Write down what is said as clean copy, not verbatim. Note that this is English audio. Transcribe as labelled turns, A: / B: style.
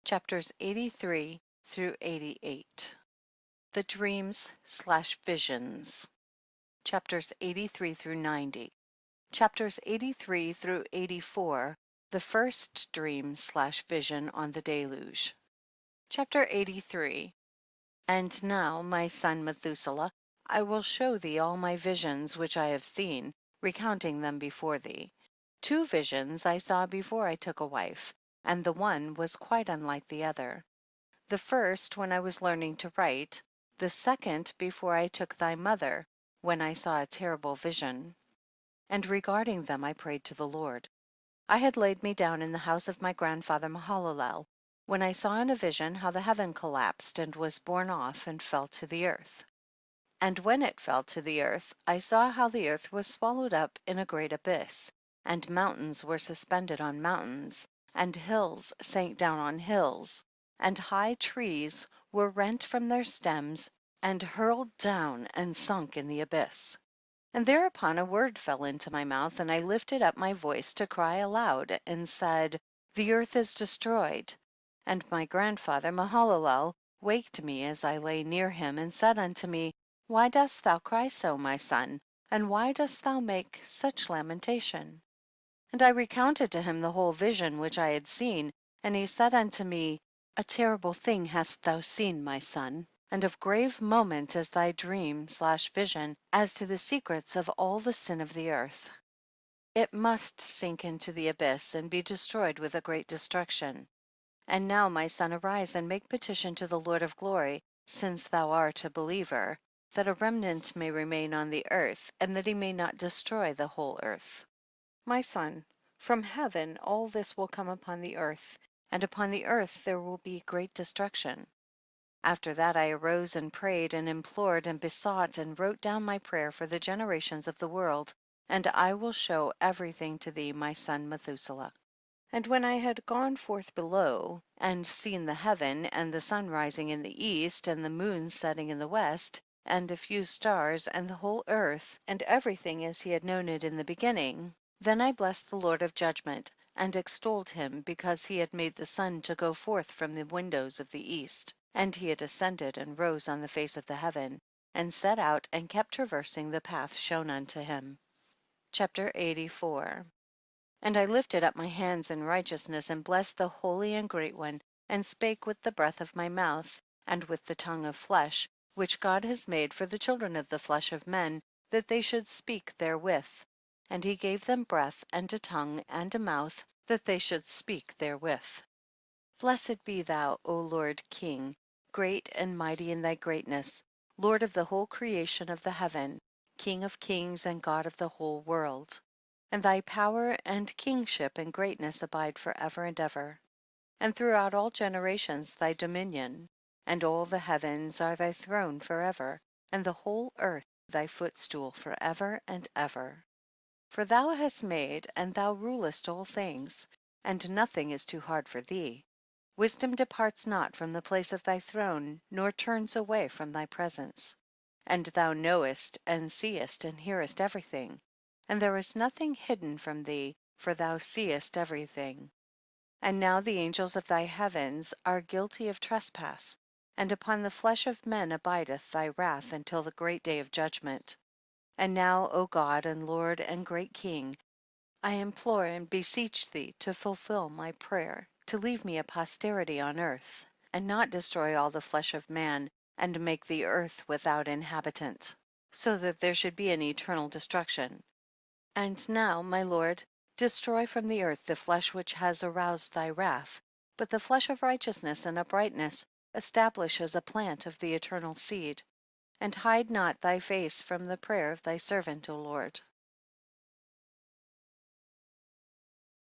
A: chapters 83 through 88. The dreams/visions, chapters 83 through 90. Chapters 83 through 84, the first dream/vision on the deluge. Chapter 83. And now, my son Methuselah, I will show thee all my visions which I have seen, recounting them before thee. 2 visions I saw before I took a wife, and the one was quite unlike the other. The first when I was learning to write, the second before I took thy mother, when I saw a terrible vision. And regarding them I prayed to the Lord. I had laid me down in the house of my grandfather Mahalalel, when I saw in a vision how the heaven collapsed and was borne off and fell to the earth. And when it fell to the earth, I saw how the earth was swallowed up in a great abyss, and mountains were suspended on mountains, and hills sank down on hills, and high trees were rent from their stems, and hurled down and sunk in the abyss. And thereupon a word fell into my mouth, and I lifted up my voice to cry aloud, and said, The earth is destroyed. And my grandfather Mahalalel waked me as I lay near him, and said unto me, Why dost thou cry so, my son? And why dost thou make such lamentation? And I recounted to him the whole vision which I had seen, and he said unto me, A terrible thing hast thou seen, my son, and of grave moment is thy dream/vision as to the secrets of all the sin of the earth. It must sink into the abyss and be destroyed with a great destruction. And now, my son, arise and make petition to the Lord of glory, since thou art a believer, that a remnant may remain on the earth, and that he may not destroy the whole earth. My son, from heaven all this will come upon the earth, and upon the earth there will be great destruction. After that I arose and prayed and implored and besought and wrote down my prayer for the generations of the world, and I will show everything to thee, my son Methuselah. And when I had gone forth below, and seen the heaven, and the sun rising in the east, and the moon setting in the west, and a few stars, and the whole earth, and everything as he had known it in the beginning, then I blessed the Lord of judgment, and extolled him, because he had made the sun to go forth from the windows of the east, and he had ascended and rose on the face of the heaven, and set out and kept traversing the path shown unto him. Chapter 84. And I lifted up my hands in righteousness, and blessed the Holy and Great One, and spake with the breath of my mouth, and with the tongue of flesh, which God has made for the children of the flesh of men, that they should speak therewith. And he gave them breath, and a tongue, and a mouth, that they should speak therewith. Blessed be thou, O Lord King, great and mighty in thy greatness, Lord of the whole creation of the heaven, King of kings and God of the whole world. And thy power and kingship and greatness abide forever and ever. And throughout all generations thy dominion, and all the heavens are thy throne forever, and the whole earth thy footstool forever and ever. For thou hast made, and thou rulest all things, and nothing is too hard for thee. Wisdom departs not from the place of thy throne, nor turns away from thy presence. And thou knowest, and seest, and hearest everything. And there is nothing hidden from thee, for thou seest everything. And now the angels of thy heavens are guilty of trespass, and upon the flesh of men abideth thy wrath until the great day of judgment. And now, O God and Lord and great King, I implore and beseech thee to fulfill my prayer, to leave me a posterity on earth, and not destroy all the flesh of man, and make the earth without inhabitant, so that there should be an eternal destruction. And now, my Lord, destroy from the earth the flesh which has aroused thy wrath, but the flesh of righteousness and uprightness establish as a plant of the eternal seed. And hide not thy face from the prayer of thy servant, O Lord.